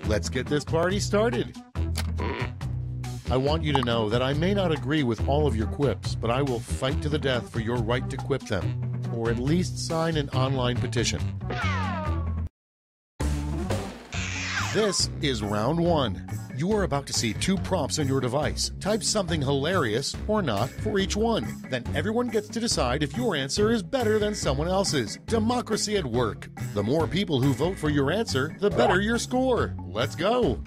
Let's get this party started. I want you to know that I may not agree with all of your quips, but I will fight to the death for your right to quip them, or at least sign an online petition. This is round one. You are about to see two prompts on your device. Type something hilarious or not for each one. Then everyone gets to decide if your answer is better than someone else's. Democracy at work. The more people who vote for your answer, the better your score. Let's go.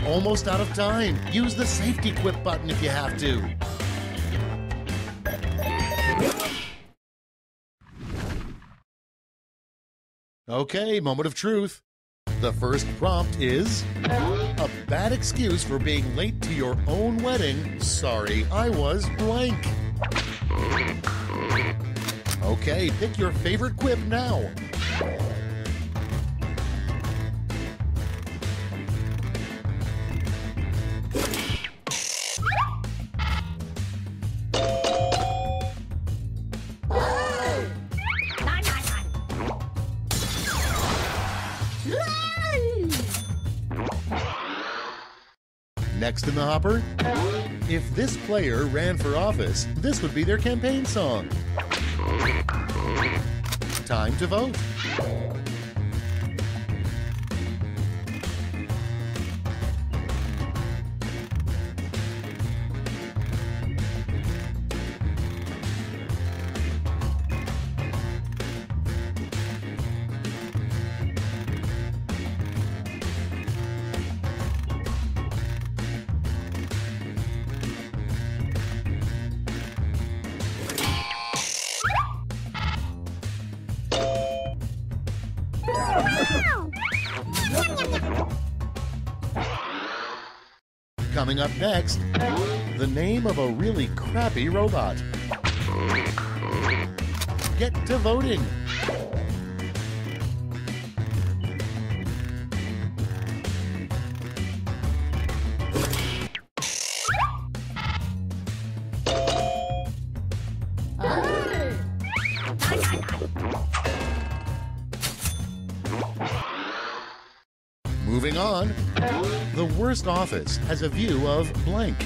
Almost out of time. Use the safety quip button if you have to. Okay, moment of truth. The first prompt is a bad excuse for being late to your own wedding. Sorry, I was blank. Okay, pick your favorite quip now. Next in the hopper, if this player ran for office, this would be their campaign song. Time to vote. Coming up next, the name of a really crappy robot. Get to voting. Moving on, the worst office has a view of blank.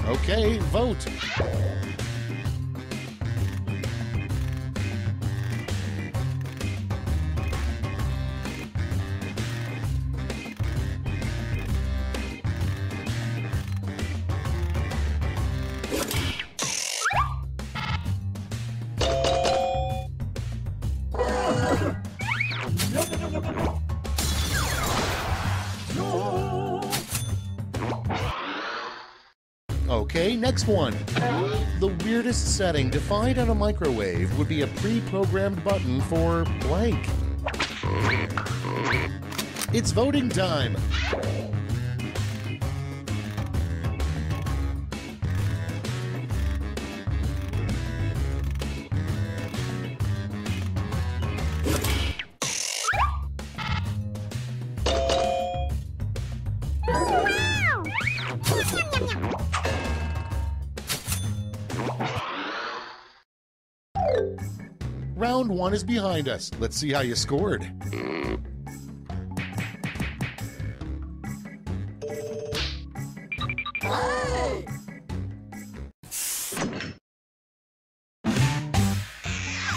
Okay, vote. Okay, next one. The weirdest setting to find on a microwave would be a pre-programmed button for blank. It's voting time. Round 1 is behind us. Let's see how you scored.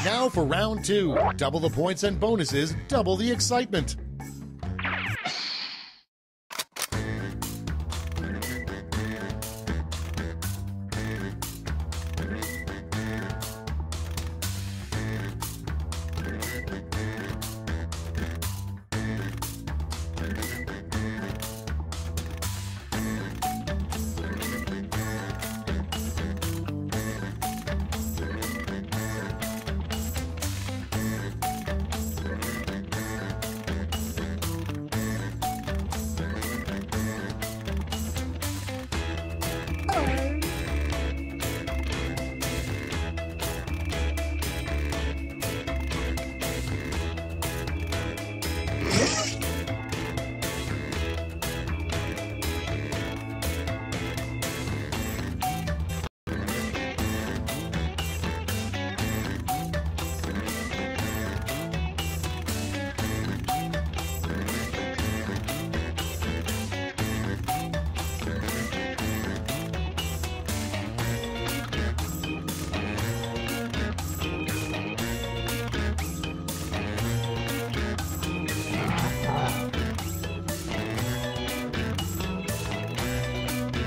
Now for round 2. Double the points and bonuses, double the excitement.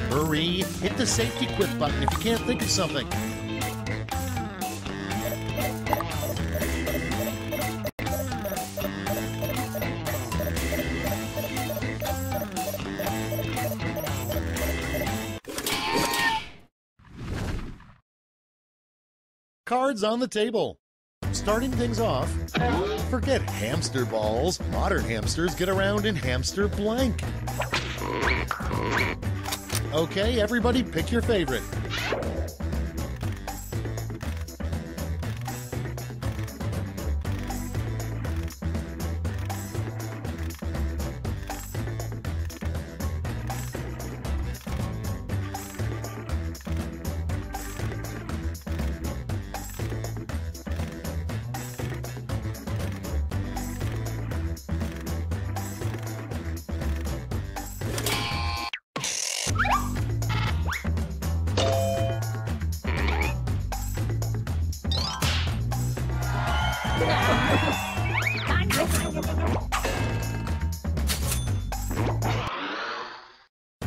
Hurry, hit the safety quit button if you can't think of something. Cards on the table. Starting things off, forget hamster balls. Modern hamsters get around in hamster blank. Okay, everybody pick your favorite.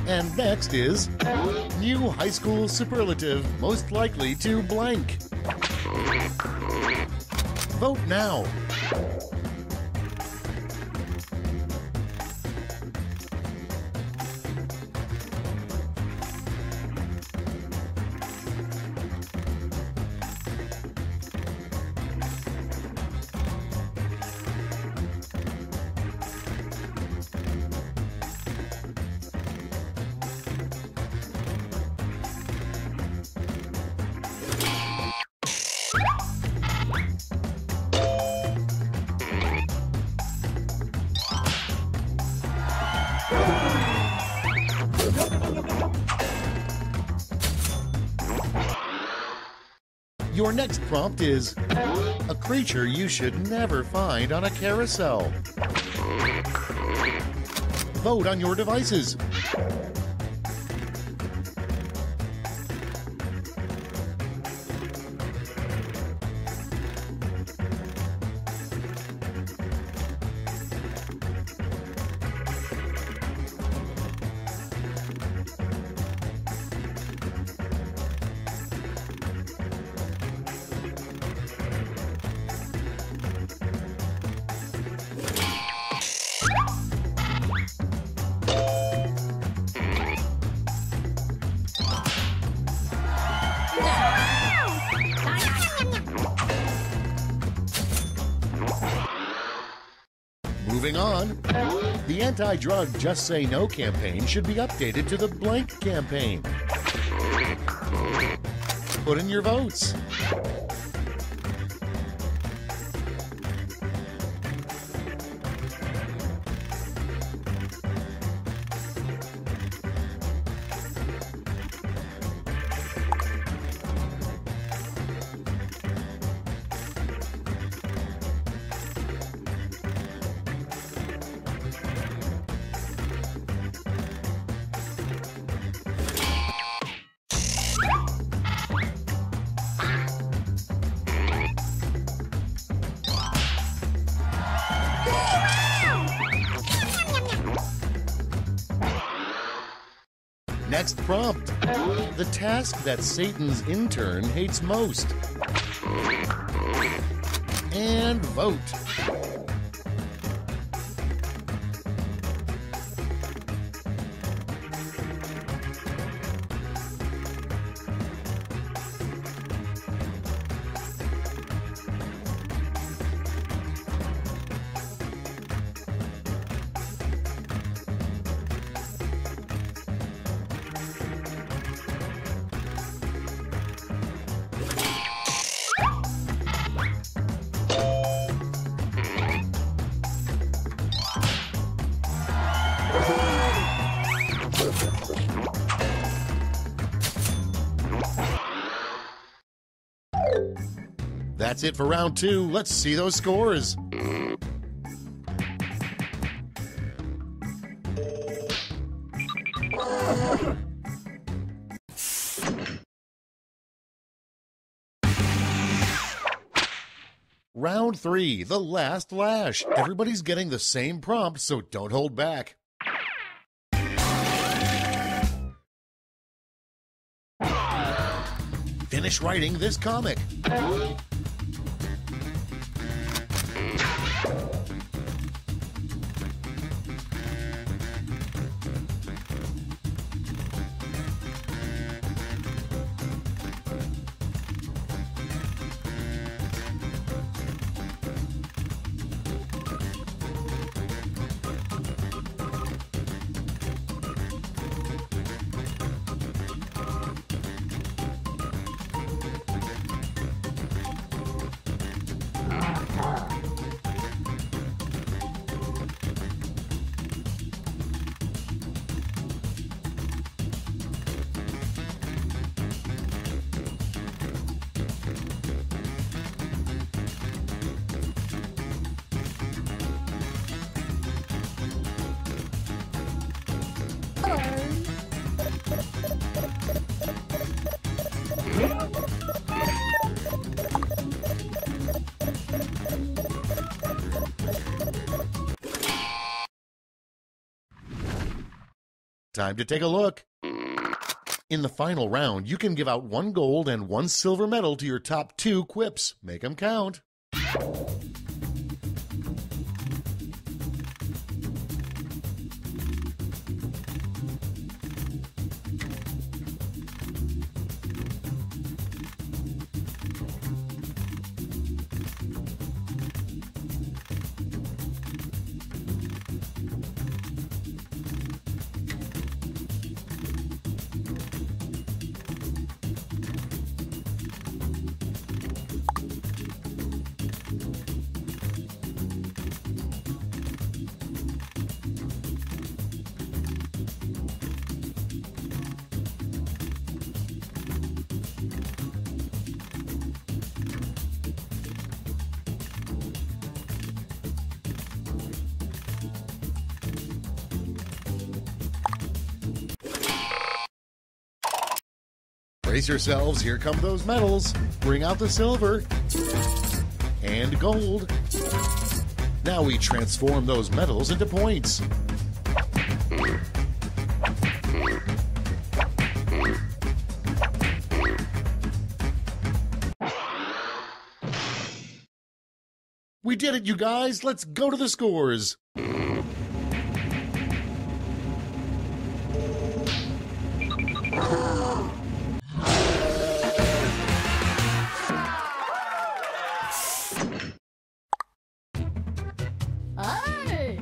And next is new high school superlative most likely to blank. Vote now. Your next prompt is a creature you should never find on a carousel. Vote on your devices. Moving on, the anti-drug Just Say No campaign should be updated to the blank campaign. Put in your votes. Next prompt. The task that Satan's intern hates most. And vote. That's it for round 2. Let's see those scores. Round 3, the last lash. Everybody's getting the same prompt, so don't hold back. Finish writing this comic. Time to take a look. In the final round, you can give out 1 gold and 1 silver medal to your top 2 quips. Make them count. Brace yourselves, here come those medals. Bring out the silver and gold. Now we transform those medals into points. We did it, you guys! Let's go to the scores! Hey!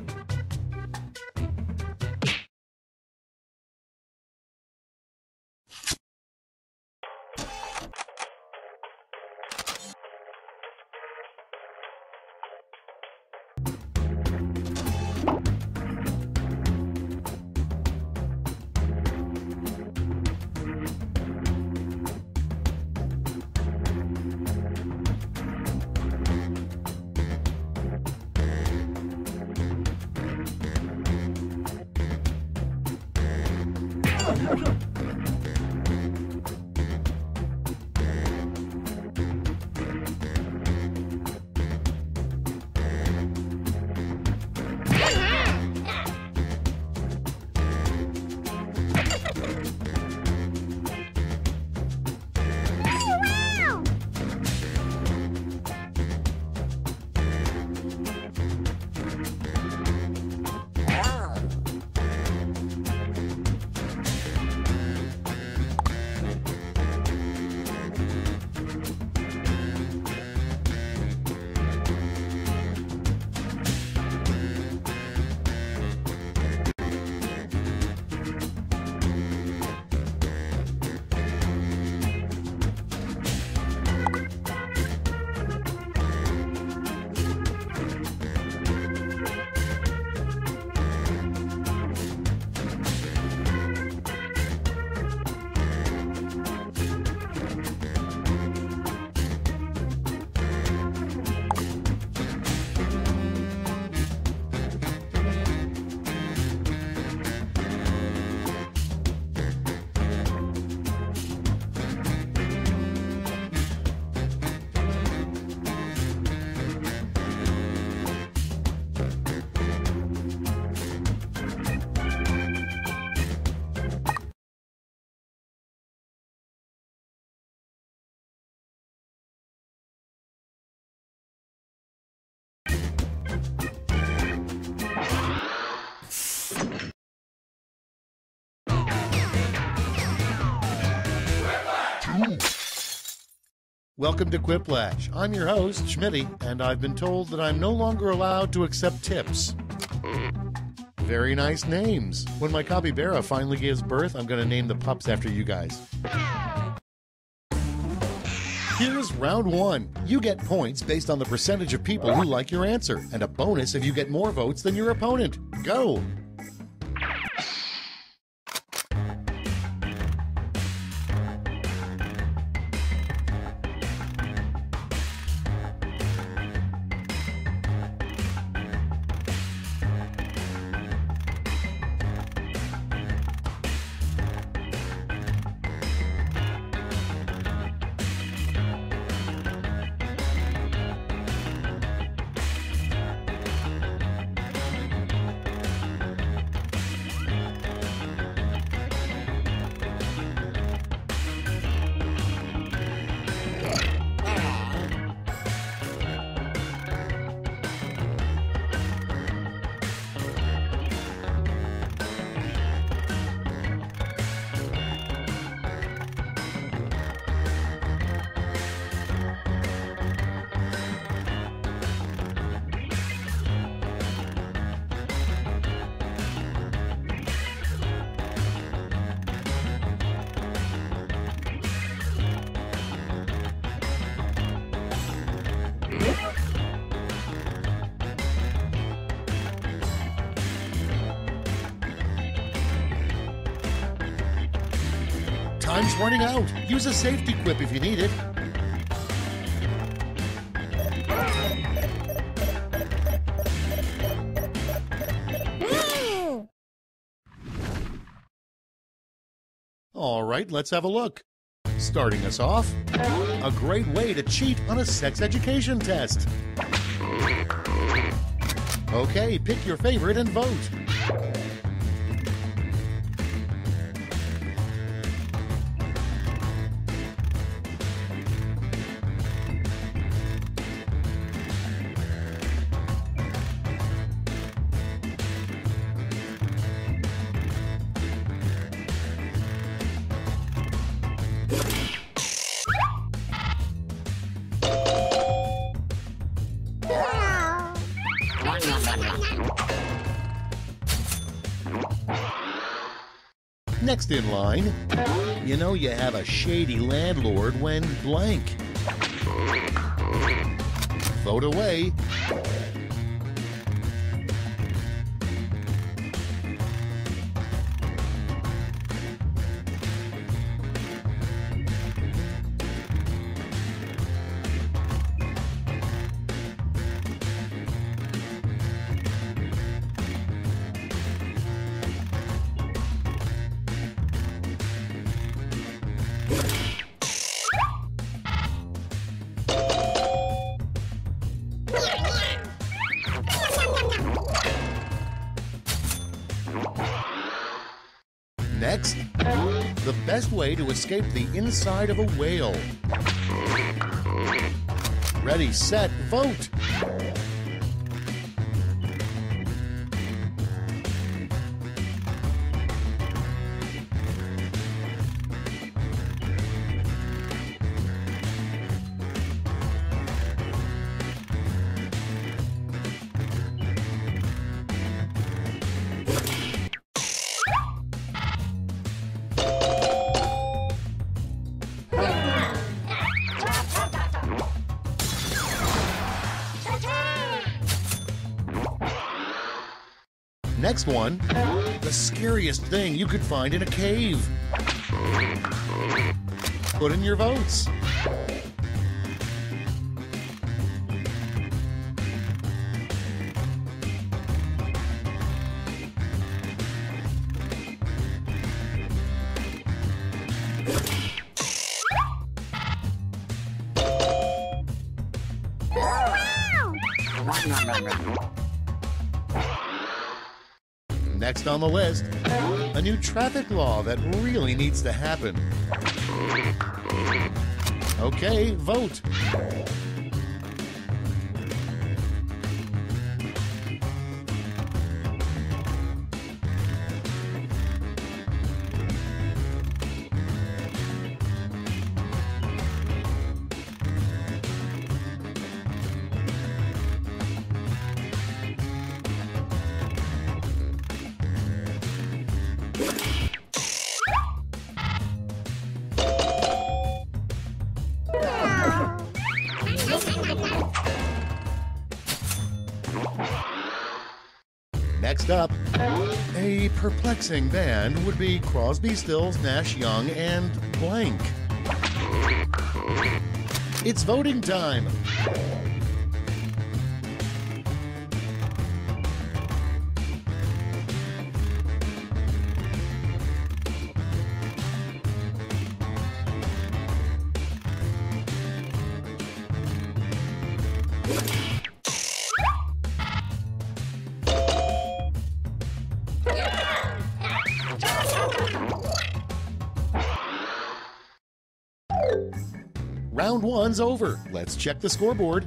Welcome to Quiplash. I'm your host, Schmitty, and I've been told that I'm no longer allowed to accept tips. Very nice names. When my capybara finally gives birth, I'm going to name the pups after you guys. Here's round one. You get points based on the percentage of people who like your answer, and a bonus if you get more votes than your opponent. Go! Time's running out. Use a safety quip if you need it. All right, let's have a look. Starting us off, a great way to cheat on a sex education test. Okay, pick your favorite and vote. Next in line, you know you have a shady landlord when blank. Vote away. Next, the best way to escape the inside of a whale. Ready, set, vote! Next one, the scariest thing you could find in a cave. Put in your votes. Next on the list, a new traffic law that really needs to happen. Okay, vote. Next up, a perplexing band would be Crosby, Stills, Nash Young, and blank. It's voting time. Round one's over. Let's check the scoreboard.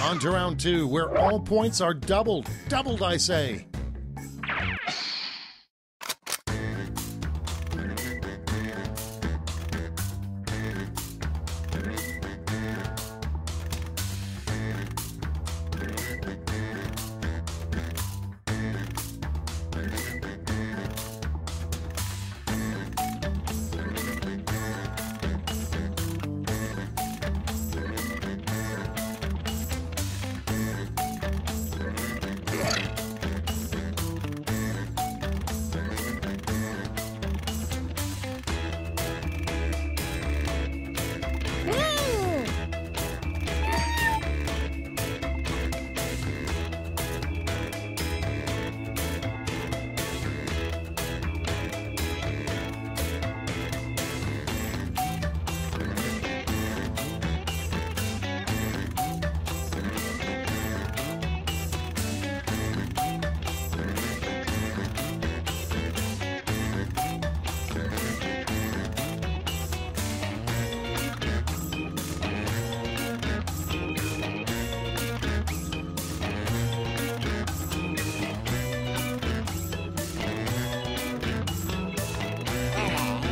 On to round two, where all points are doubled. Doubled, I say.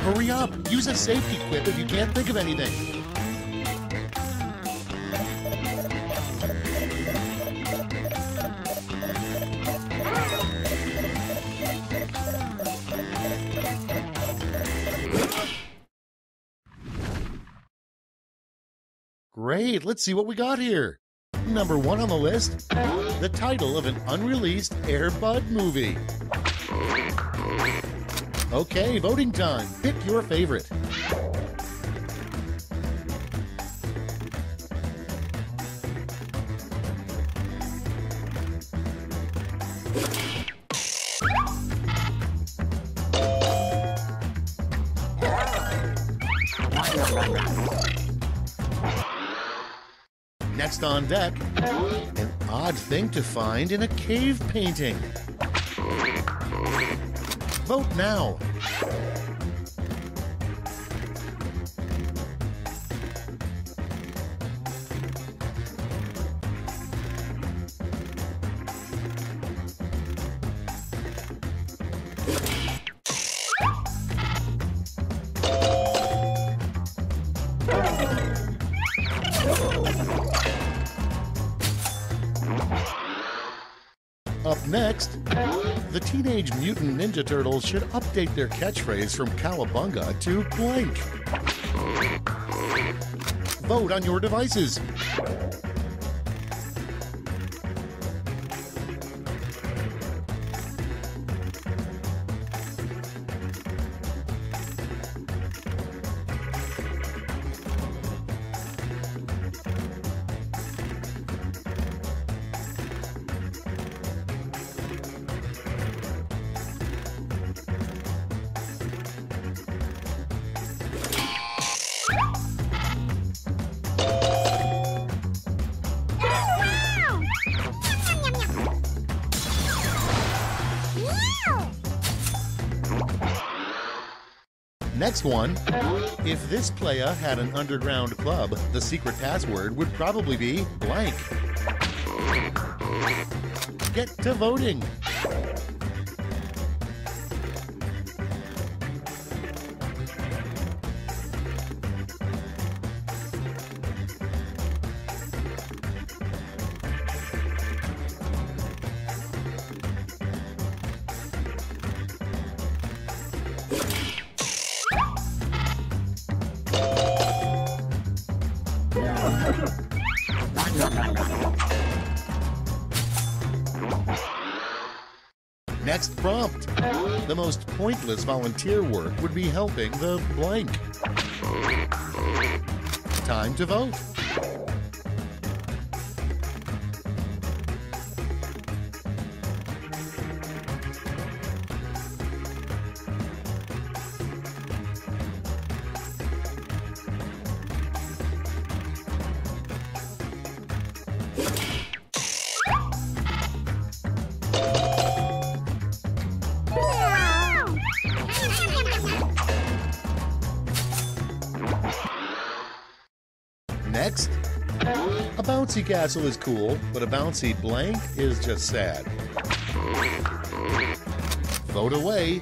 Hurry up! Use a safety quip if you can't think of anything. Great, let's see what we got here. Number one on the list, the title of an unreleased Air Bud movie. Okay, voting time. Pick your favorite. Next on deck, an odd thing to find in a cave painting. Vote now. Up next, the Teenage Mutant Ninja Turtles should update their catchphrase from Cowabunga to blank. Vote on your devices. Next one, if this playa had an underground club, the secret password would probably be blank. Get to voting. Next prompt. The most pointless volunteer work would be helping the blank. Time to vote. Next, a bouncy castle is cool, but a bouncy blank is just sad. Vote away.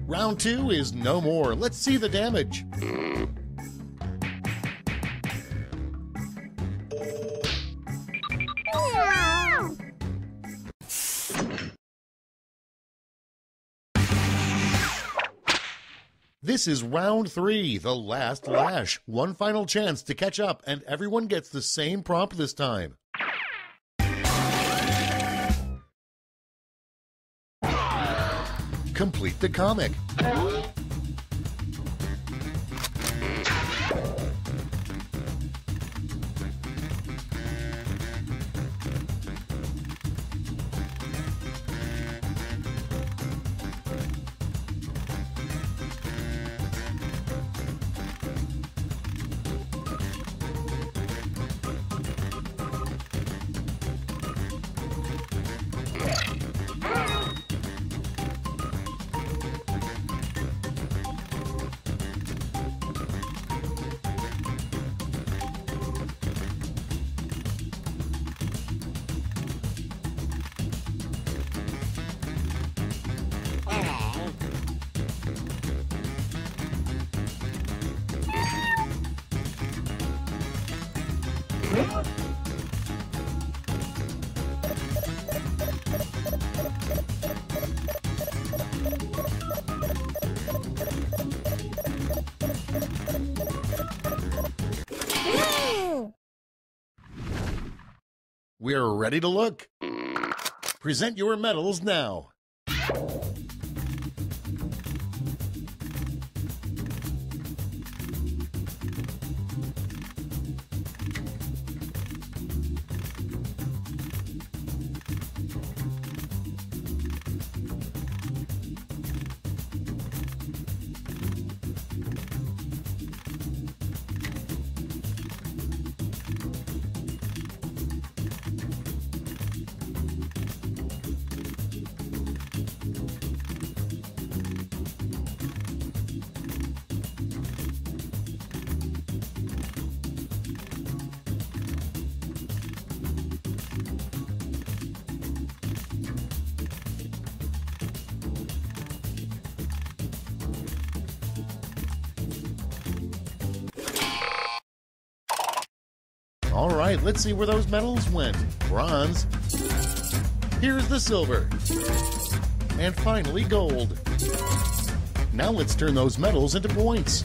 Round 2 is no more. Let's see the damage. This is round 3, the last lash. One final chance to catch up, and everyone gets the same prompt this time. Complete the comic. We're ready to look. Present your medals now. All right, let's see where those medals went. Bronze. Here's the silver. And finally, gold. Now let's turn those medals into points.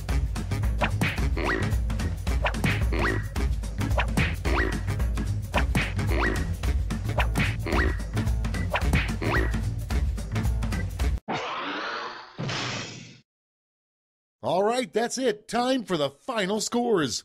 All right, that's it. Time for the final scores.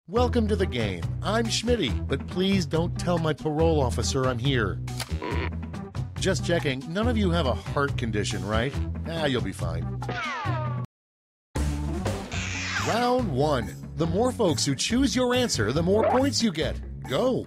Welcome to the game. I'm Schmitty, but please don't tell my parole officer I'm here. Just checking, none of you have a heart condition, right? You'll be fine. Round 1. The more folks who choose your answer, the more points you get. Go!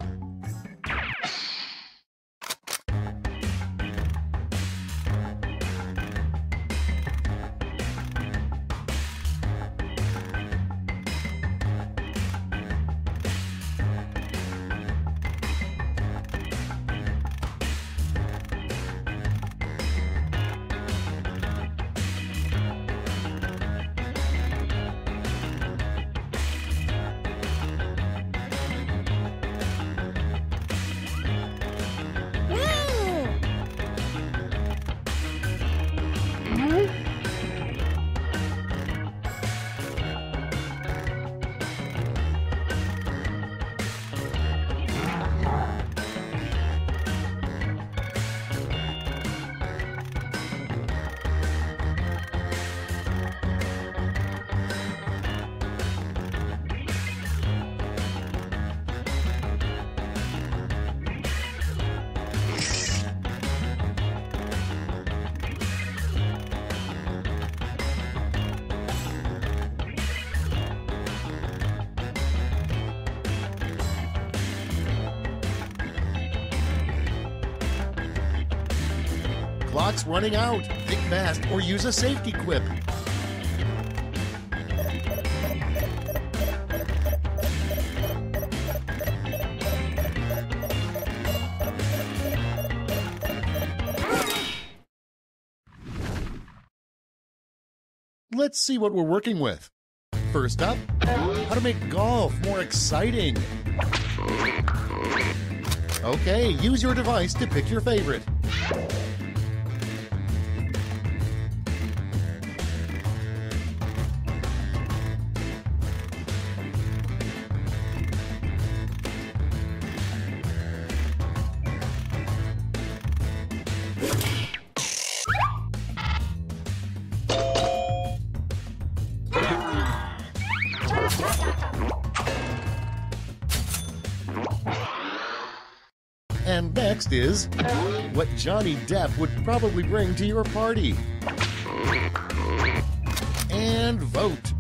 Clock's running out. Think fast or use a safety quip. Let's see what we're working with. First up, how to make golf more exciting. Okay, use your device to pick your favorite. And next is what Johnny Depp would probably bring to your party. And vote.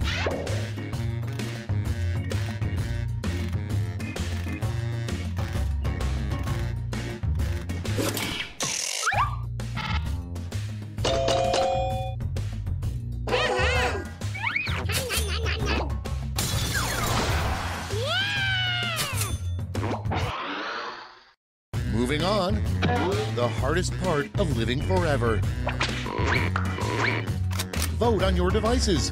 Moving on, the hardest part of living forever. Vote on your devices.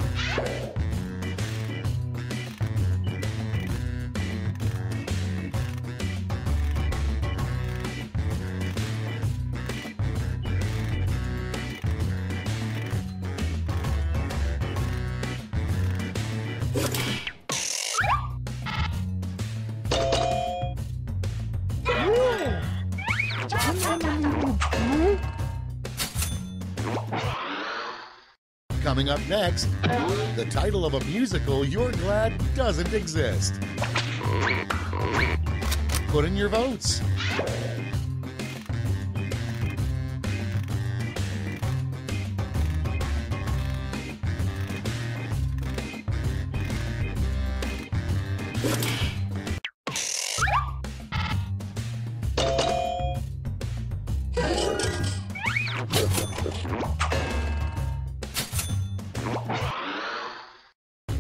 Coming up next, the title of a musical you're glad doesn't exist. Put in your votes.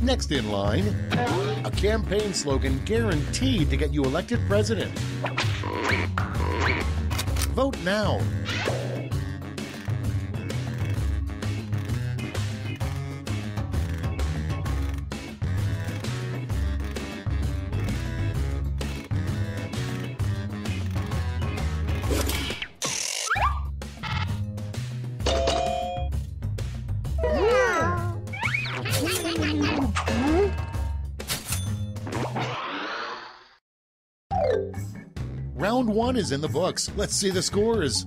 Next in line, a campaign slogan guaranteed to get you elected president. Vote now. Round 1 is in the books. Let's see the scores.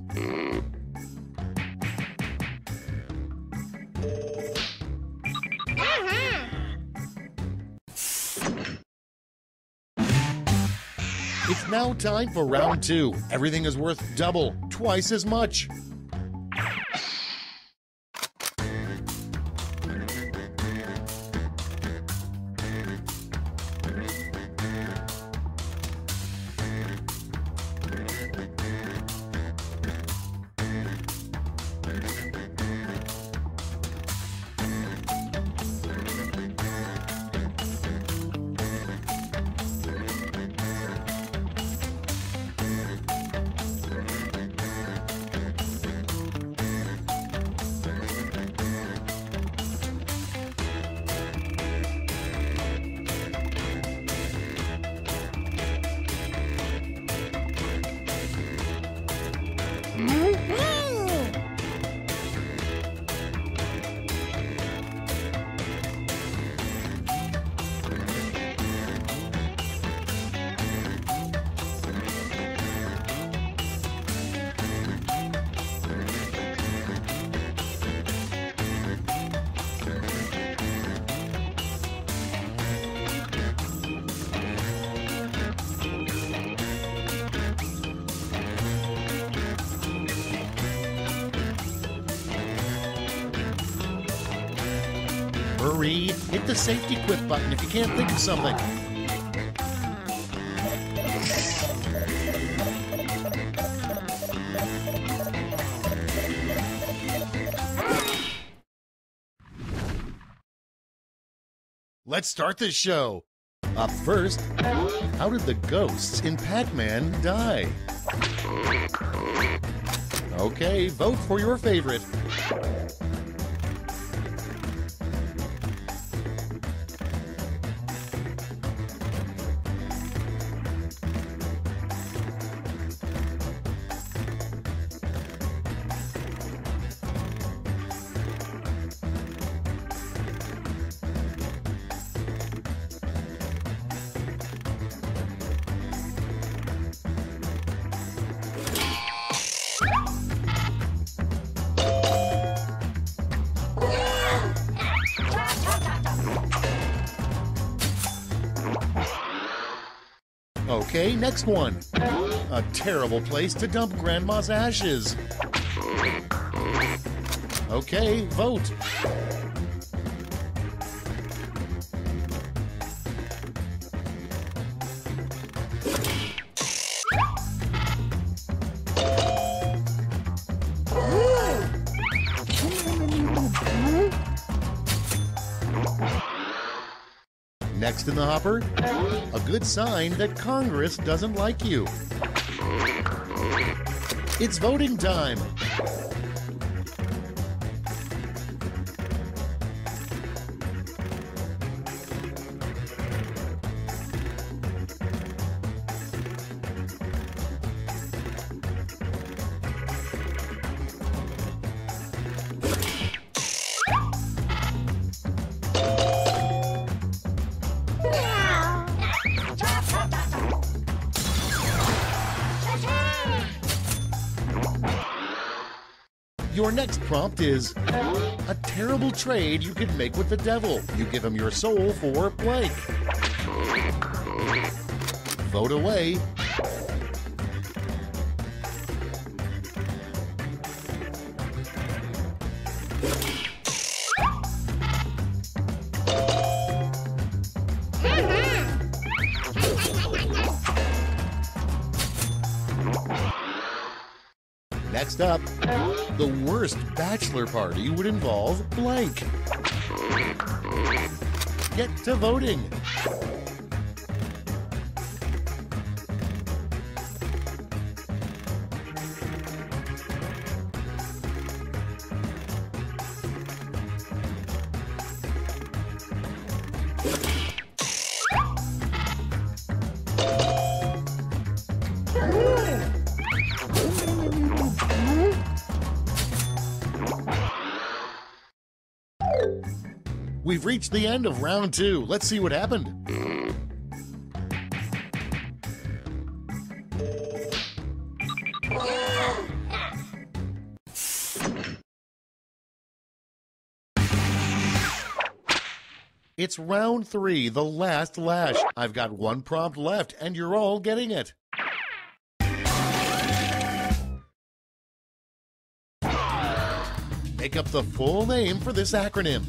It's now time for round 2. Everything is worth double, twice as much. Hurry! Hit the safety quit button if you can't think of something. Let's start this show. Up first, how did the ghosts in Pac-Man die? Okay, vote for your favorite. Okay, next one. A terrible place to dump Grandma's ashes. Okay, vote. Next in the hopper, a good sign that Congress doesn't like you. It's voting time. Your next prompt is a terrible trade you could make with the devil. You give him your soul for blank. Vote away. Next up, the worst bachelor party would involve blank. Get to voting. We've reached the end of round 2. Let's see what happened. It's round 3, the last lash. I've got one prompt left, and you're all getting it. Make up the full name for this acronym.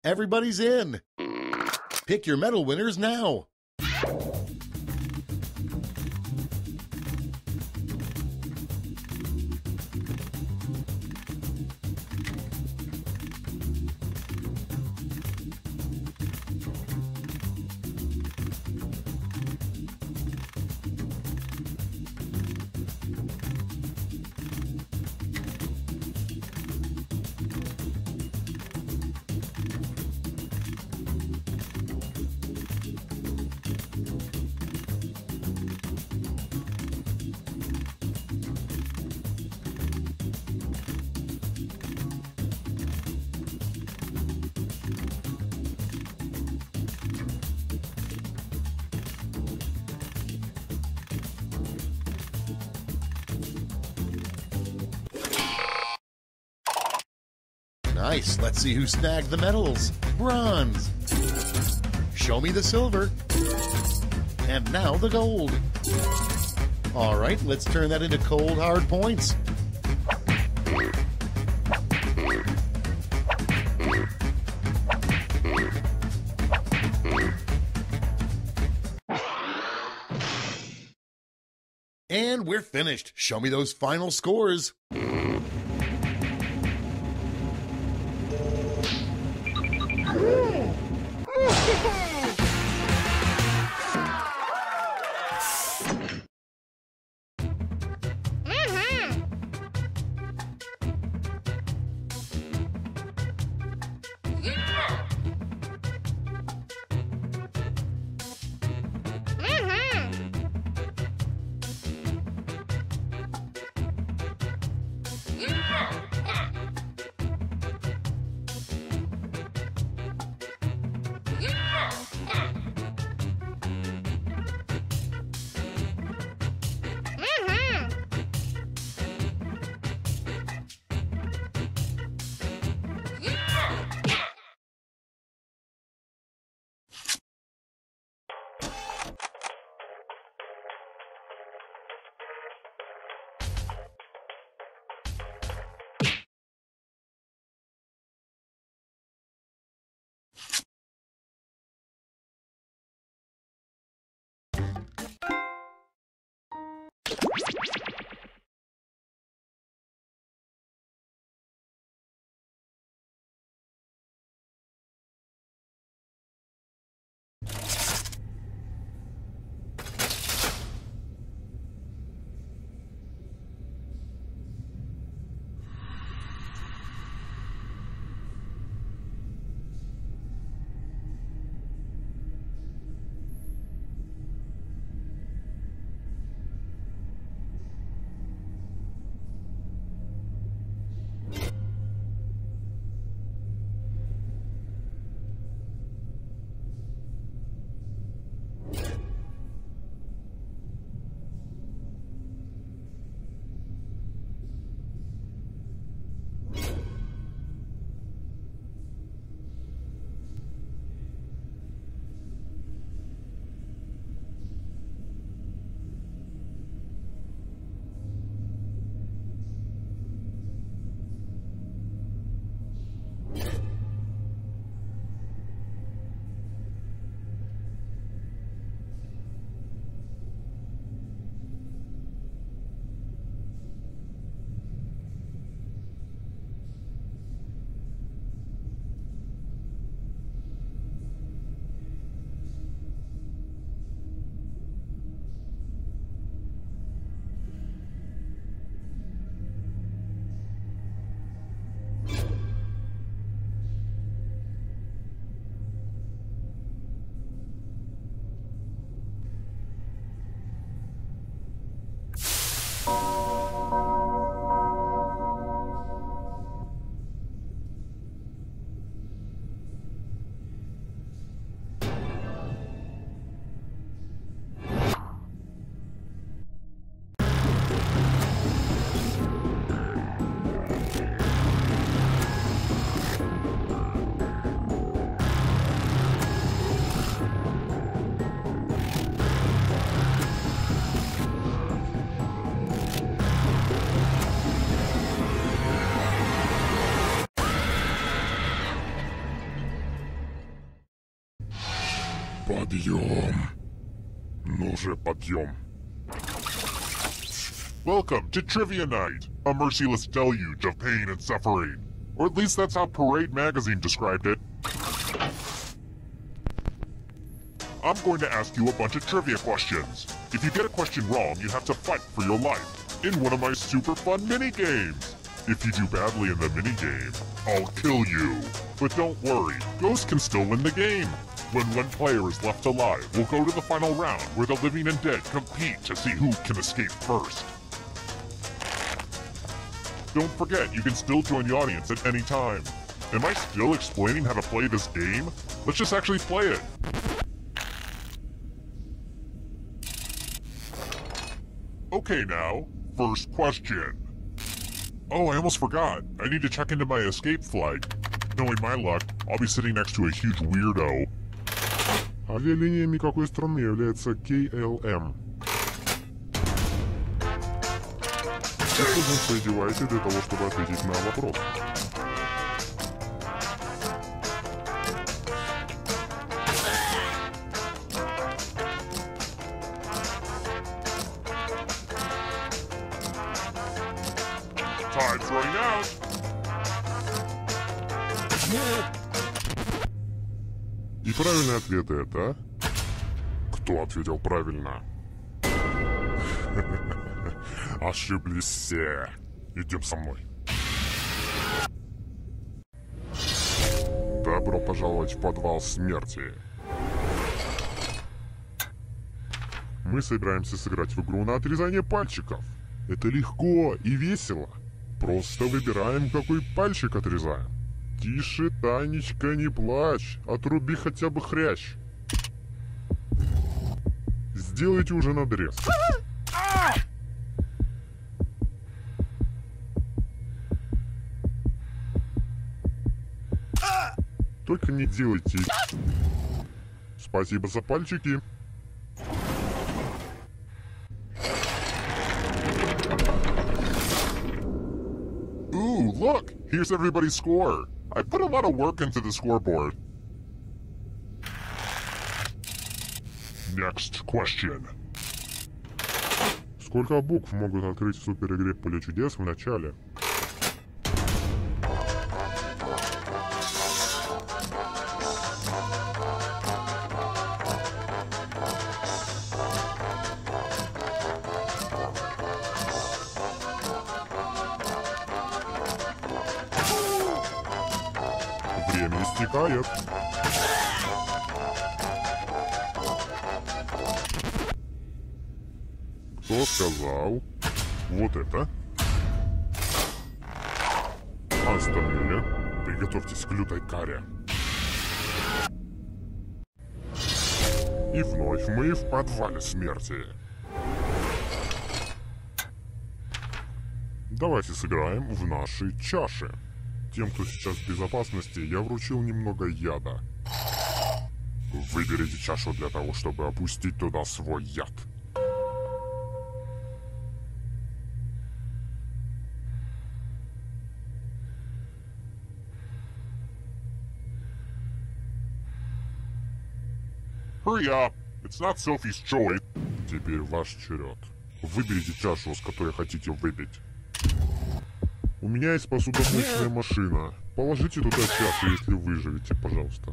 Everybody's in. Pick your medal winners now. Nice. Let's see who snagged the medals. Bronze. Show me the silver. And now the gold. All right, let's turn that into cold, hard points. And we're finished. Show me those final scores. Подъем. Ну же, подъем. Welcome to Trivia Night, a merciless deluge of pain and suffering. Or at least that's how Parade magazine described it. I'm going to ask you a bunch of trivia questions. If you get a question wrong, you have to fight for your life in one of my super fun mini-games. If you do badly in the mini-game, I'll kill you. But don't worry, Ghost can still win the game. When one player is left alive, we'll go to the final round where the living and dead compete to see who can escape first. Don't forget, you can still join the audience at any time. Am I still explaining how to play this game? Let's just actually play it. Okay now, first question. Oh, I almost forgot. I need to check into my escape flight. Knowing my luck, I'll be sitting next to a huge weirdo. Авиалиниями какой страны является KLM? Используем свои девайсы для того, чтобы ответить на вопрос. Time's running out. И правильный ответ это... Кто ответил правильно? Ошиблись все. Идем со мной. Добро пожаловать в подвал смерти. Мы собираемся сыграть в игру на отрезание пальчиков. Это легко и весело. Просто выбираем, какой пальчик отрезаем. Тише, Танечка, не плачь. Отруби хотя бы хрящ. Сделайте уже надрез. Только не делайте. Спасибо за пальчики. Ooh, look! Here's everybody's score. I put a lot of work into the scoreboard. Next question. Сколько букв могут открыть в суперигре «Поле чудес» в начале? Время истекает. Кто сказал? Вот это. А остальные, приготовьтесь к лютой каре. И вновь мы в подвале смерти. Давайте сыграем в наши чаши. Тем, кто сейчас в безопасности, я вручил немного яда. Выберите чашу для того, чтобы опустить туда свой яд. Hurry up! It's not Sophie's choice. Теперь ваш черед. Выберите чашу, с которой хотите выпить. У меня есть посудомоечная машина. Положите туда чашу, если выживете, пожалуйста.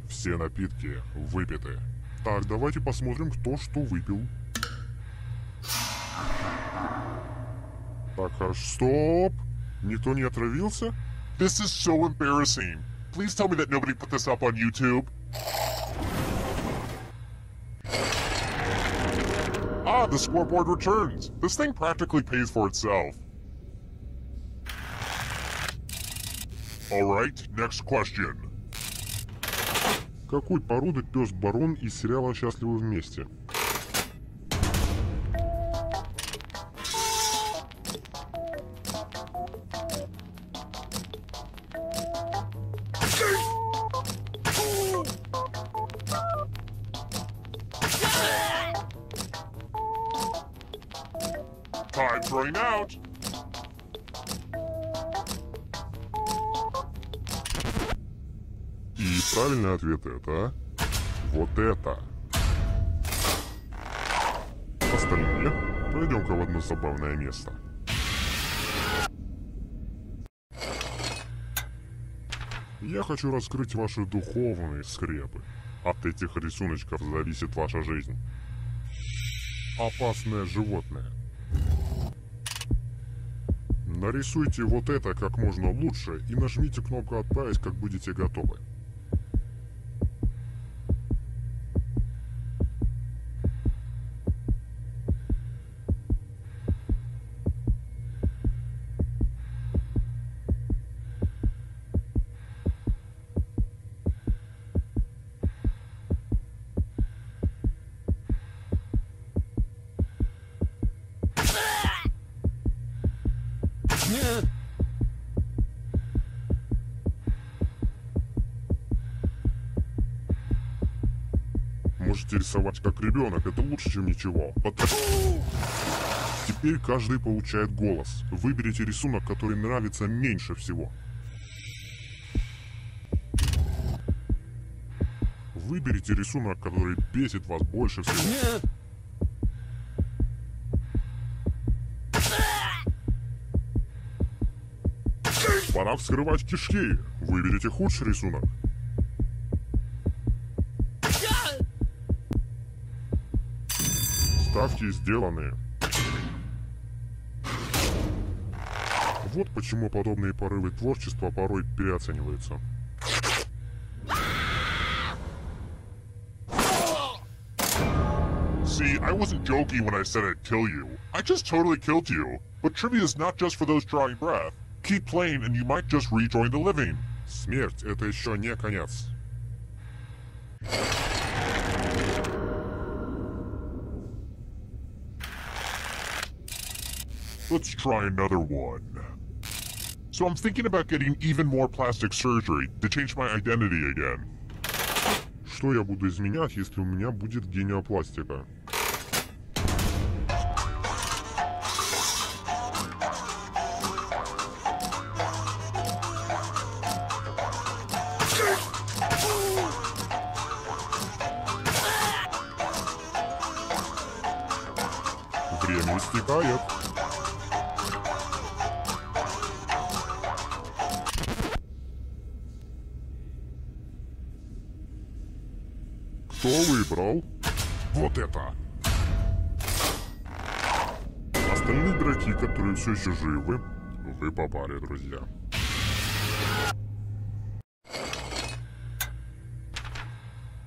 Все напитки выпиты. Так, давайте посмотрим, кто что выпил. Так, хорошо. Стоп! Никто не отравился? This is so embarrassing. Please tell me that nobody put this up on YouTube. Ah, the scoreboard returns. This thing practically pays for itself. Alright, next question. Какой породы пес Барон из сериала «Счастливы вместе»? Time's running out. Правильный ответ это... Вот это. Остальные пойдем-ка в одно забавное место. Я хочу раскрыть ваши духовные скрепы. От этих рисуночков зависит ваша жизнь. Опасное животное. Нарисуйте вот это как можно лучше и нажмите кнопку «Отправить», как будете готовы. Можете рисовать как ребенок, это лучше, чем ничего. Теперь каждый получает голос. Выберите рисунок, который нравится меньше всего. Выберите рисунок, который бесит вас больше всего. Пора вскрывать кишки. Выберите худший рисунок. Ставки сделаны. Вот почему подобные порывы творчества порой переоцениваются. See, I wasn't joking when I said I'd kill you. I just totally killed you. But trivia is not just for those drawing breath. Keep playing and you might just rejoin the living. Смерть — это еще не конец. Let's try another one. So I'm thinking about getting even more plastic surgery to change my identity again. Что я буду изменять, если у меня будет гениопластика? Время истекает. Кто выбрал? Вот это. Остальные игроки, которые все еще живы, вы попали, друзья.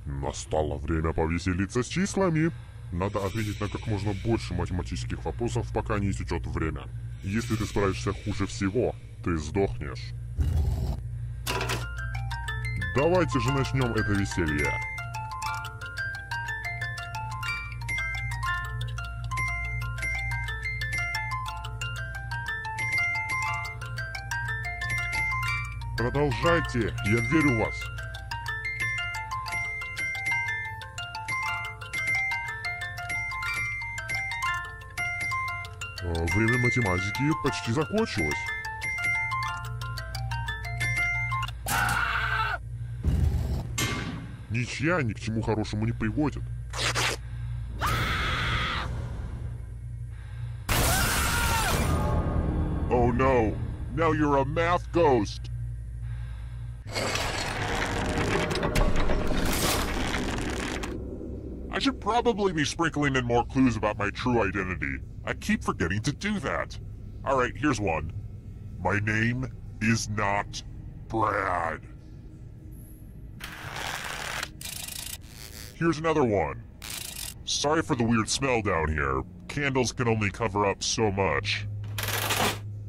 Настало время повеселиться с числами. Надо ответить на как можно больше математических вопросов, пока не истечет время. Если ты справишься хуже всего, ты сдохнешь. Давайте же начнем это веселье. Продолжайте, я верю в вас. Время математики почти закончилось. Ничья ни к чему хорошему не приводит. Oh no, now you're a math ghost. I should probably be sprinkling in more clues about my true identity. I keep forgetting to do that. Alright, here's one. My name is not Brad. Here's another one. Sorry for the weird smell down here. Candles can only cover up so much.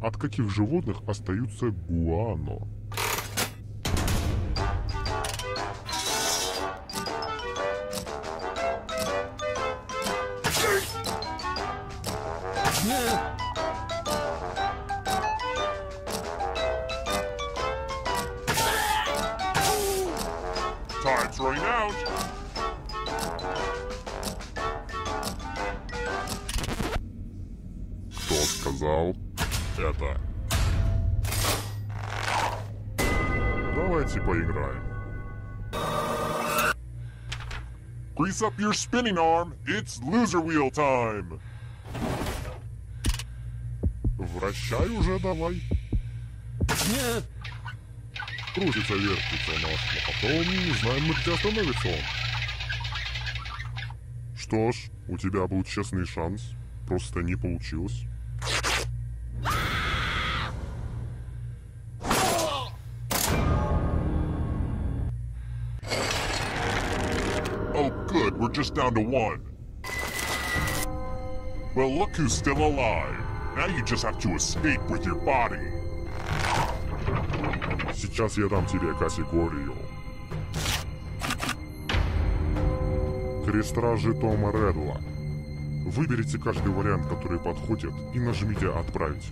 От каких животных остаются гуано? Time's running out. Кто сказал это? Давайте поиграем. Grease up your spinning arm. It's loser wheel time. Вращай уже давай. Нет. Крутится, вертится наш, но потом не знаем мы, где остановится он. Что ж, у тебя был честный шанс. Просто не получилось. Oh, good. We're just down to one. Well, look who's still alive. Now you just have to escape with your body. Сейчас я дам тебе категорию. Крестражи Тома Редла. Выберите каждый вариант, который подходит, и нажмите «Отправить».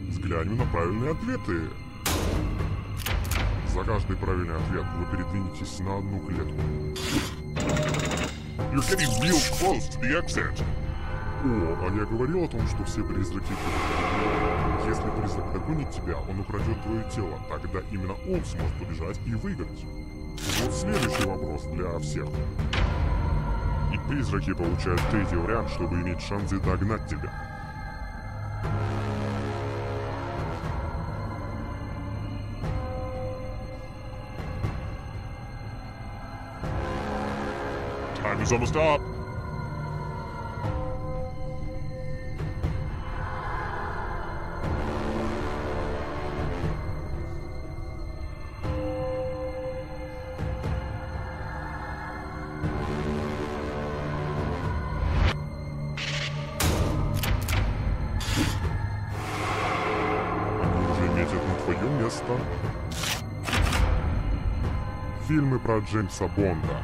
Взглянем на правильные ответы. За каждый правильный ответ вы передвинетесь на одну клетку. You're getting real close to the exit. О, а я говорил о том, что все призраки... Если призрак догонит тебя, он украдет твое тело. Тогда именно он сможет побежать и выиграть. Вот следующий вопрос для всех. И призраки получают третий вариант, чтобы иметь шансы догнать тебя. Time is almost up. Место. Фильмы про Джеймса Бонда.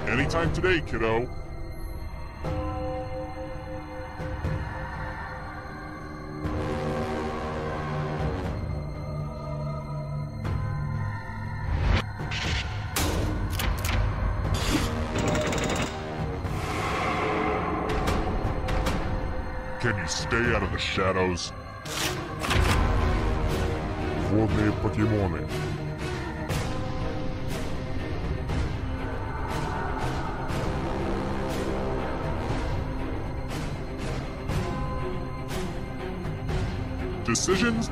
Anytime today, kiddo. Can you stay out of the shadows? Водные покемоны. Decisions.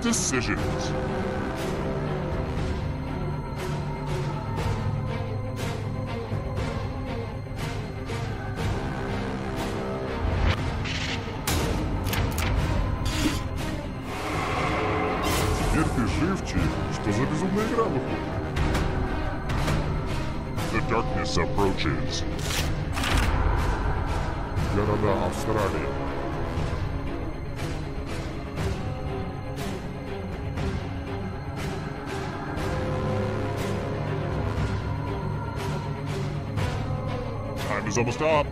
Теперь ты живчик. Что за безумная игра выходит? The darkness approaches. Города Австралии. Time is almost up.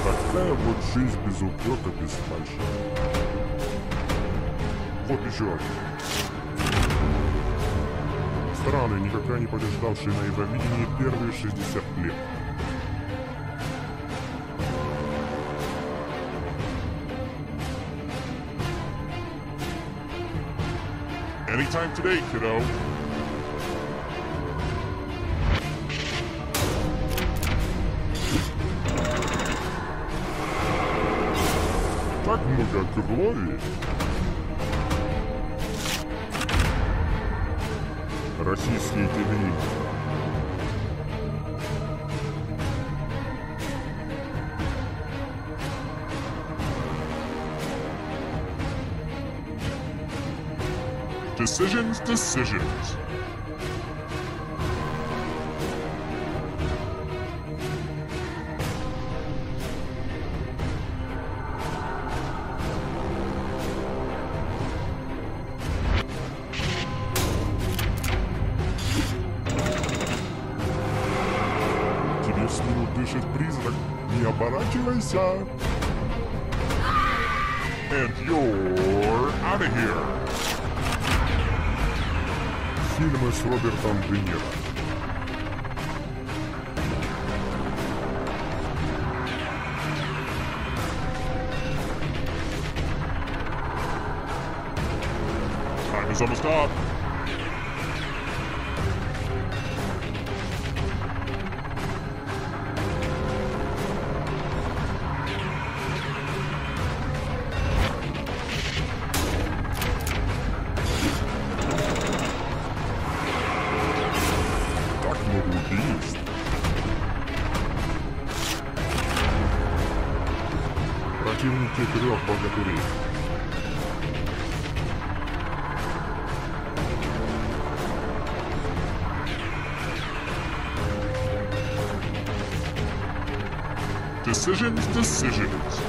Такая вот жизнь без упрека, без фальши. Вот еще один. Страны, никогда не побеждавшие на Евровидении первые 60 лет. Anytime today, kiddo. Так много крови. Российские телевидения. Decisions. Подписывайся. And you're out of here. Фильмы с Робертом Де Ниро. Time is almost up. Так много убийств. Противники трех богатырей. Decisions.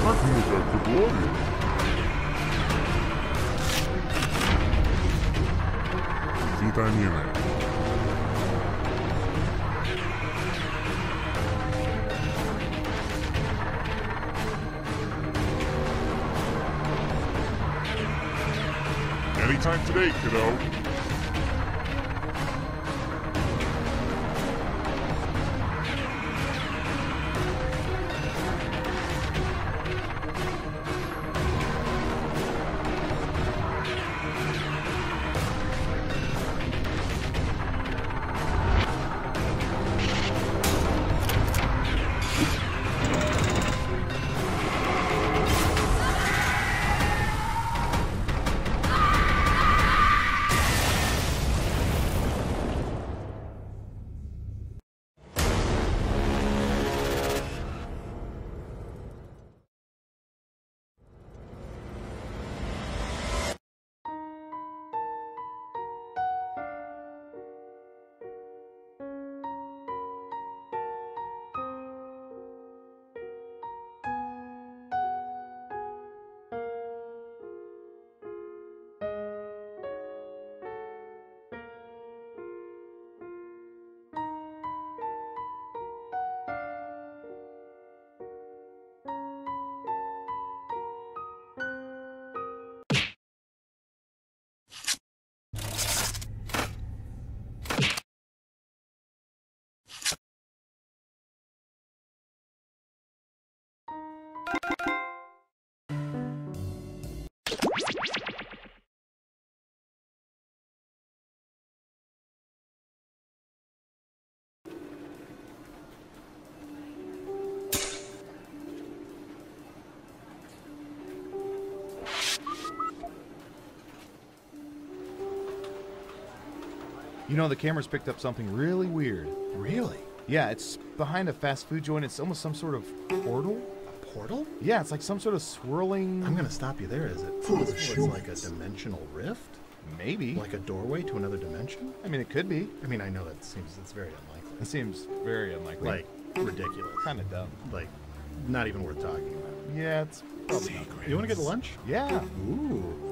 Как много кругами. Витамины. Anytime today, kiddo. You know, the camera's picked up something really weird. Really? Yeah, it's behind a fast food joint. It's almost some sort of portal. A portal? Yeah, it's like some sort of swirling... I'm gonna stop you there. Is it? It's like a dimensional rift? Maybe. Like a doorway to another dimension? I mean, it could be. I mean, I know it's very unlikely. It seems very unlikely. Like, ridiculous. Kind of dumb. Like, not even worth talking about. Yeah, it's probably not great. You wanna get to lunch? Yeah. Ooh.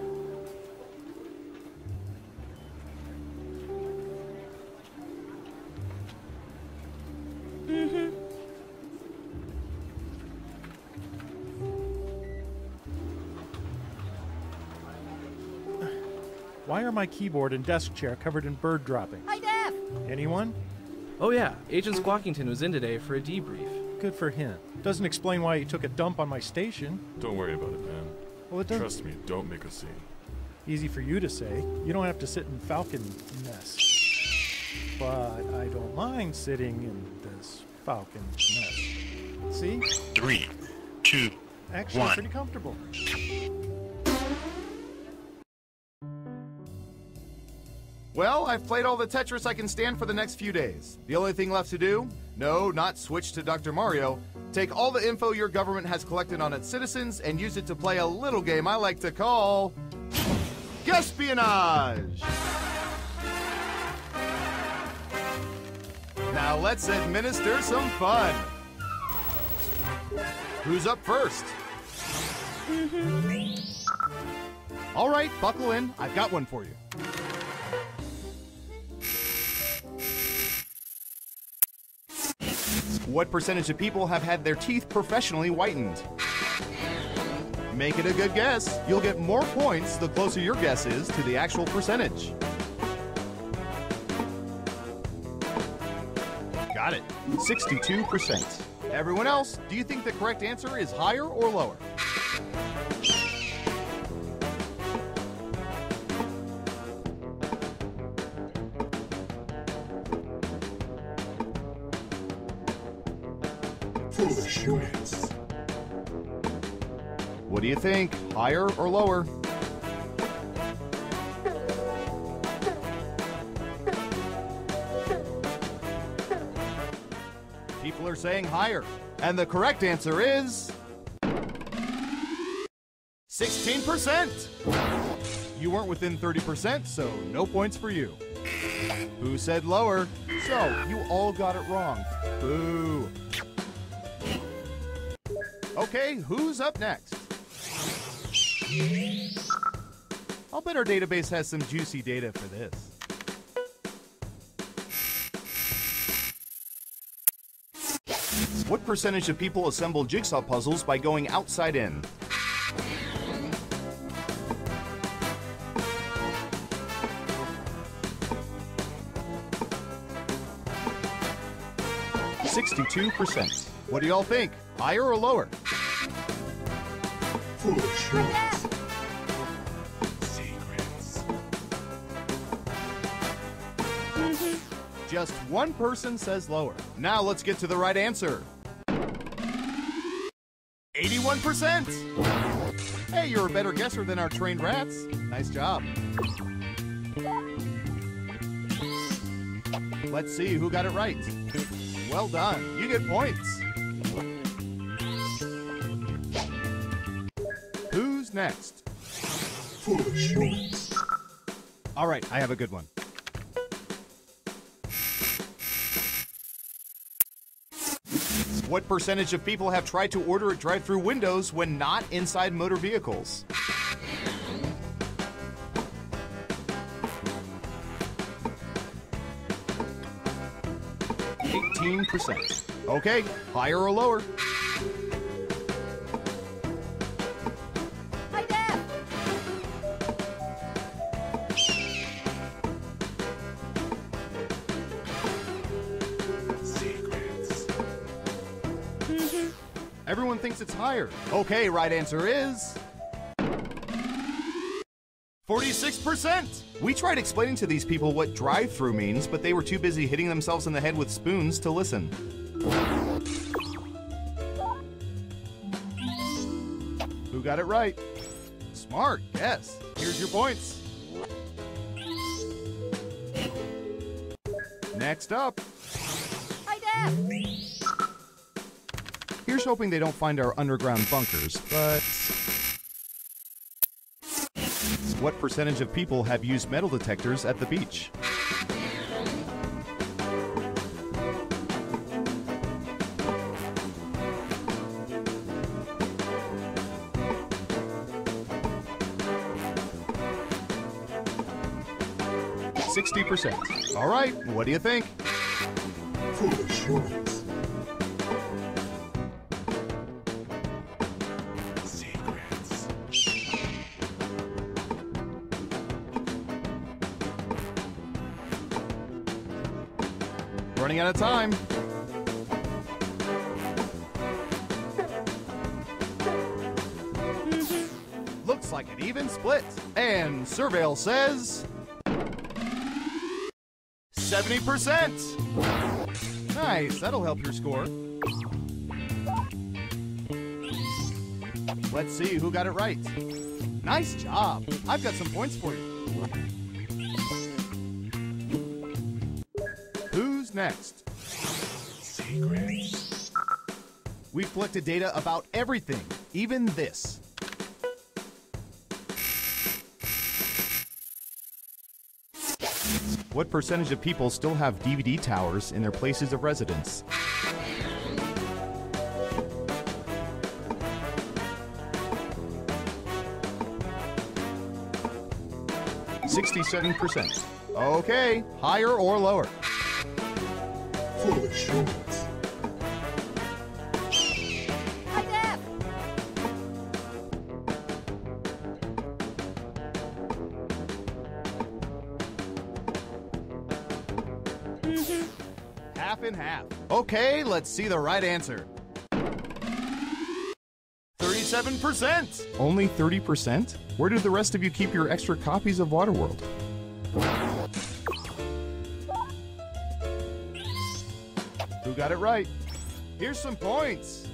Why are my keyboard and desk chair covered in bird droppings? Hi, Def! Anyone? Oh yeah, Agent Squawkington was in today for a debrief. Good for him. Doesn't explain why he took a dump on my station. Don't worry about it, man. Well, it doesn't. Trust me, don't make a scene. Easy for you to say. You don't have to sit in Falcon mess. But I don't mind sitting in this Falcon mess. See? 3, 2, Actually, 1. pretty comfortable. Well, I've played all the Tetris I can stand for the next few days. The only thing left to do? No, not switch to Dr. Mario. Take all the info your government has collected on its citizens and use it to play a little game I like to call... Espionage! Now let's administer some fun. Who's up first? All right, buckle in. I've got one for you. What percentage of people have had their teeth professionally whitened? Make it a good guess. You'll get more points the closer your guess is to the actual percentage. Got it. 62%. Everyone else, do you think the correct answer is higher or lower? Foolishness. What do you think? Higher or lower? People are saying higher. And the correct answer is 16%. You weren't within 30%, so no points for you. Who said lower? So, you all got it wrong. Boo. Okay, who's up next? I'll bet our database has some juicy data for this. What percentage of people assemble jigsaw puzzles by going outside in? %. What do y'all think? Higher or lower? Foolishness. Secrets. Just one person says lower. Now let's get to the right answer. 81%. Hey, you're a better guesser than our trained rats. Nice job. Let's see who got it right. Well done. You get points. Who's next? Foolishness. All right, I have a good one. What percentage of people have tried to order at drive-through windows when not inside motor vehicles? %. Okay, higher or lower? Hi, Dad. Secrets. Everyone thinks it's higher. Okay, right answer is 46%. We tried explaining to these people what drive-through means, but they were too busy hitting themselves in the head with spoons to listen. Who got it right? Smart, yes. Here's your points. Next up. Hi, Dad. Here's hoping they don't find our underground bunkers, but... What percentage of people have used metal detectors at the beach? %. All right, what do you think? Foolishness. Secrets. Running out of time. Looks like an even split. And Surveil says 70%. Nice, that'll help your score. Let's see who got it right. Nice job. I've got some points for you. Who's next? Secrets. We've collected data about everything, even this. What percentage of people still have DVD towers in their places of residence? 67%. Okay, higher or lower? Full assurance. Hi, Deb. Half and half. Okay, let's see the right answer. 37%. Only 30%? Where did the rest of you keep your extra copies of Waterworld? Who got it right? Here's some points.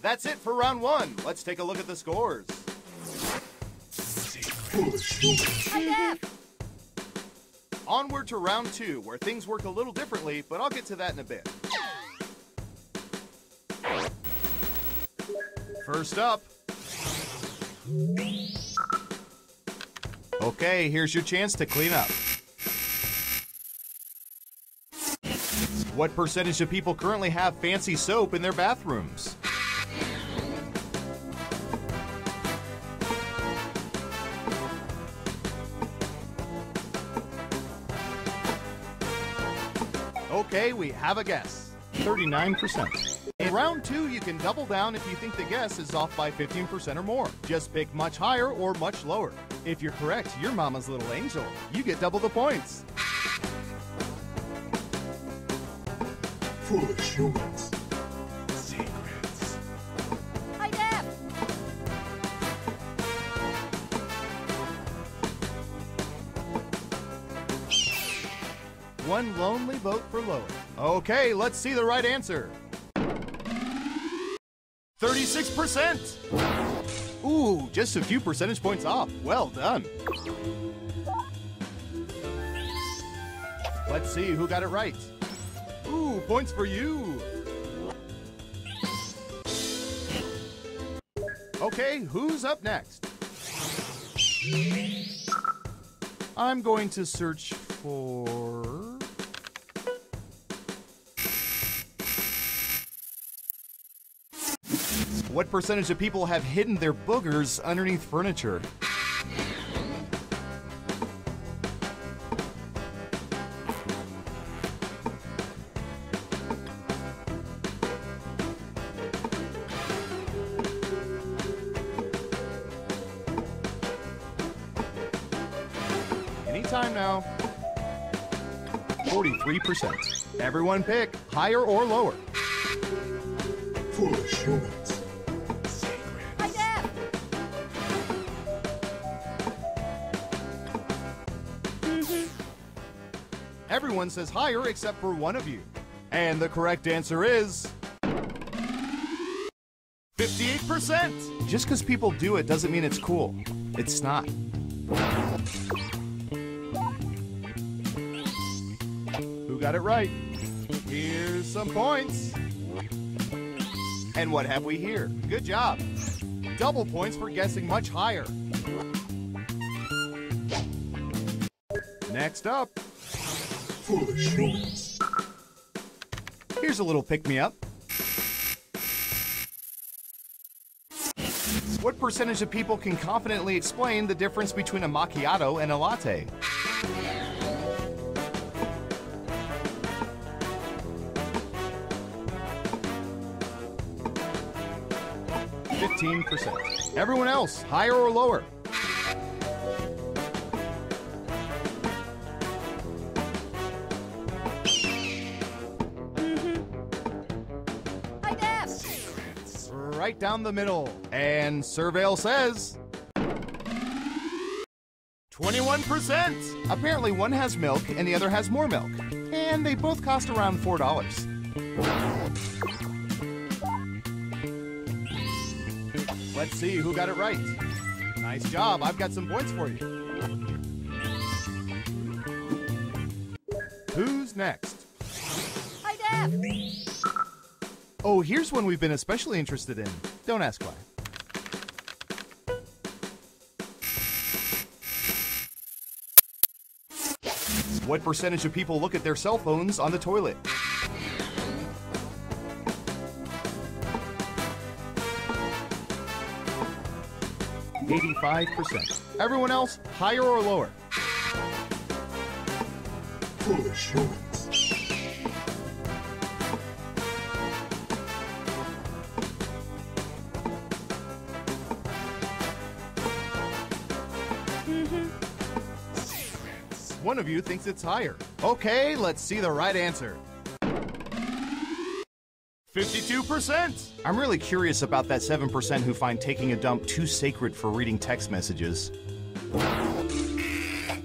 That's it for round one. Let's take a look at the scores. Hi, Deb. Onward to round two, where things work a little differently, but I'll get to that in a bit. First up. Okay, here's your chance to clean up. What percentage of people currently have fancy soap in their bathrooms? Okay, we have a guess. 39%. In round two, you can double down if you think the guess is off by 15% or more. Just pick much higher or much lower. If you're correct, you're Mama's little angel. You get double the points. Full assurance. Secrets. Hi, Deb. One lonely vote for lower. Okay, let's see the right answer. 36%. Ooh, just a few percentage points off. Well done. Let's see who got it right. Ooh, points for you. Okay, who's up next? I'm going to search for... What percentage of people have hidden their boogers underneath furniture? Anytime now. 43%. Everyone pick higher or lower. Full assurance. Hi, Deb. Everyone says higher except for one of you. And the correct answer is 58%. Just because people do it doesn't mean it's cool. It's not. Who got it right? Here's some points. And what have we here? Good job. Double points for guessing much higher. Next up. Full assurance. Here's a little pick-me-up. What percentage of people can confidently explain the difference between a macchiato and a latte? %. Everyone else, higher or lower? Hi, Deb. Right down the middle. And Surveil says 21%. Apparently one has milk and the other has more milk. And they both cost around $4. Let's see who got it right. Nice job. I've got some points for you. Who's next? Hi, Deb. Oh, here's one we've been especially interested in. Don't ask why. What percentage of people look at their cell phones on the toilet? 85%. Everyone else, higher or lower? Foolish humans. One of you thinks it's higher. Okay, let's see the right answer. 52%! I'm really curious about that 7% who find taking a dump too sacred for reading text messages.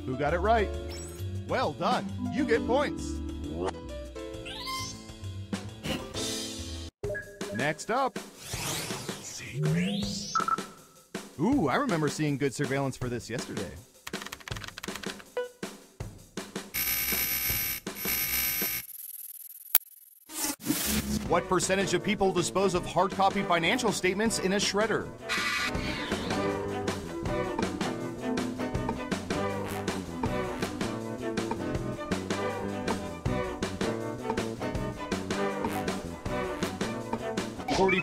Who got it right? Well done. You get points. Next up. Secrets. Ooh, I remember seeing good surveillance for this yesterday. What percentage of people dispose of hard copy financial statements in a shredder?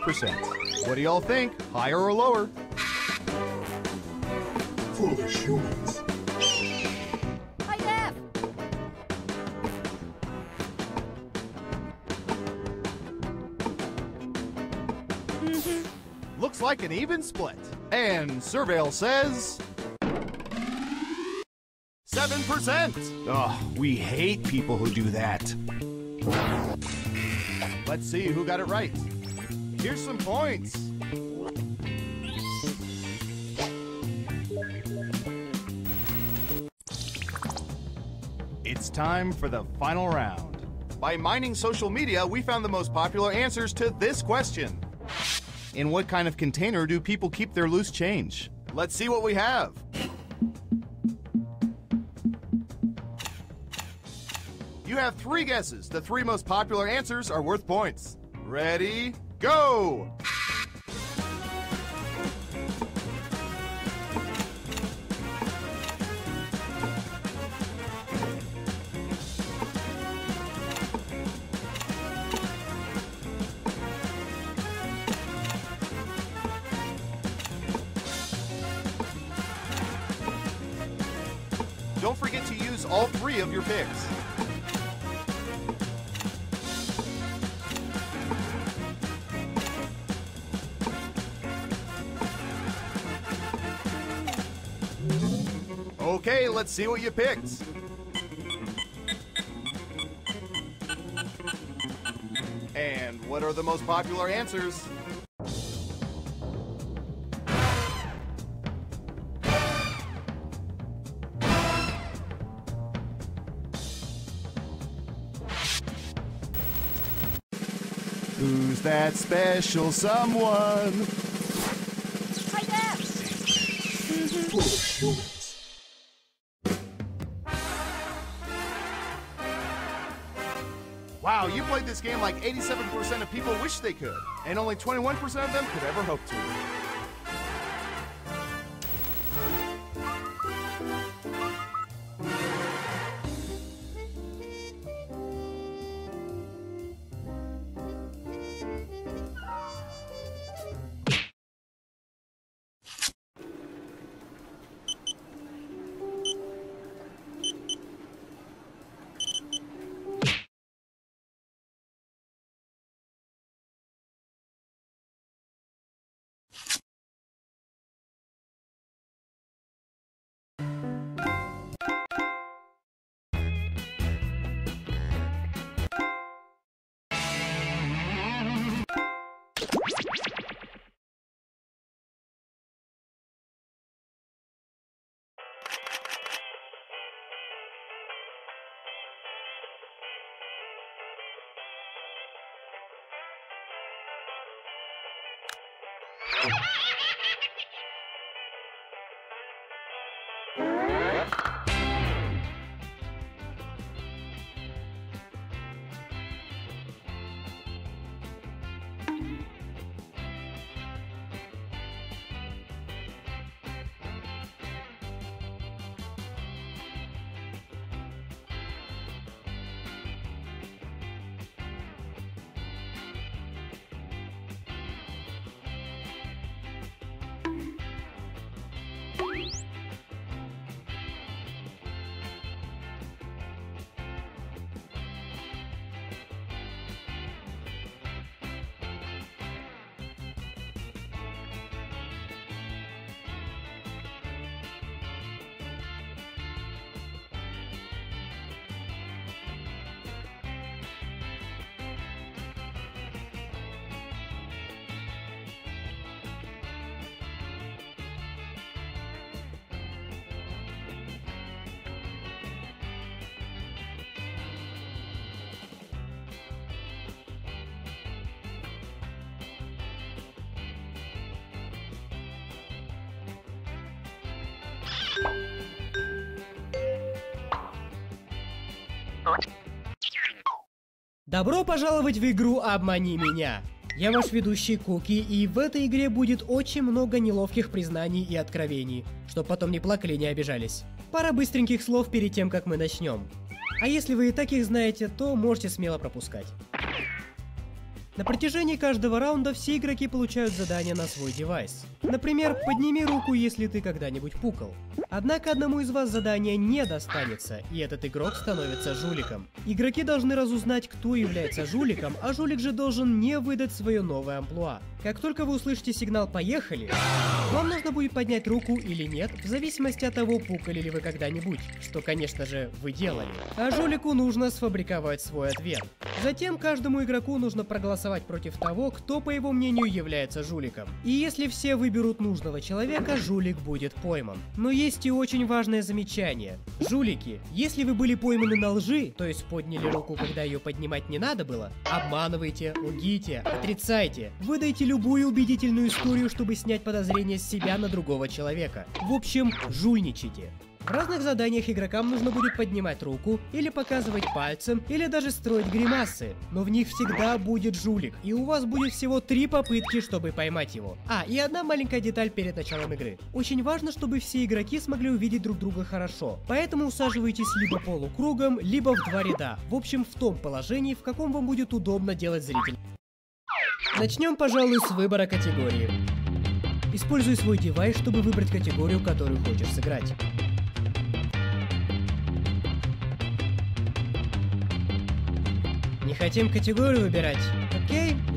%. What do y'all think? Higher or lower? Foolish humans. Hi, Def. Looks like an even split. And Surveil says 7%. Oh, we hate people who do that. Let's see who got it right. Here's some points. It's time for the final round. By mining social media, we found the most popular answers to this question. In what kind of container do people keep their loose change? Let's see what we have. You have 3 guesses. The 3 most popular answers are worth points. Ready, go! Don't forget to use all 3 of your picks. Okay, let's see what you picked. And what are the most popular answers? Who's that special someone? Hi, Def. Foolish humans. Wow, you played this game like 87% of people wish they could, and only 21% of them could ever hope to. Добро пожаловать в игру «Обмани меня». Я ваш ведущий Куки, и в этой игре будет очень много неловких признаний и откровений, чтоб потом не плакали и не обижались. Пара быстреньких слов перед тем, как мы начнем. А если вы и так их знаете, то можете смело пропускать. На протяжении каждого раунда все игроки получают задание на свой девайс. Например, подними руку, если ты когда-нибудь пукал. Однако одному из вас задание не достанется, и этот игрок становится жуликом. Игроки должны разузнать, кто является жуликом, а жулик же должен не выдать свое новое амплуа. Как только вы услышите сигнал «Поехали!», вам нужно будет поднять руку или нет, в зависимости от того, пукали ли вы когда-нибудь, что, конечно же, вы делали. А жулику нужно сфабриковать свой ответ. Затем каждому игроку нужно проголосовать против того, кто, по его мнению, является жуликом. И если все выберут нужного человека, жулик будет пойман. Но есть и очень важное замечание. Жулики, если вы были пойманы на лжи, то есть подняли руку, когда ее поднимать не надо было, обманывайте, лгите, отрицайте, выдайте любую убедительную историю, чтобы снять подозрение с себя на другого человека. В общем, жульничайте. В разных заданиях игрокам нужно будет поднимать руку, или показывать пальцем, или даже строить гримасы. Но в них всегда будет жулик, и у вас будет всего 3 попытки, чтобы поймать его. И одна маленькая деталь перед началом игры. Очень важно, чтобы все игроки смогли увидеть друг друга хорошо. Поэтому усаживайтесь либо полукругом, либо в 2 ряда. В общем, в том положении, в каком вам будет удобно делать зритель. Начнем, пожалуй, с выбора категории. Используй свой девайс, чтобы выбрать категорию, которую хочешь сыграть. Не хотим категорию выбирать? Окей, я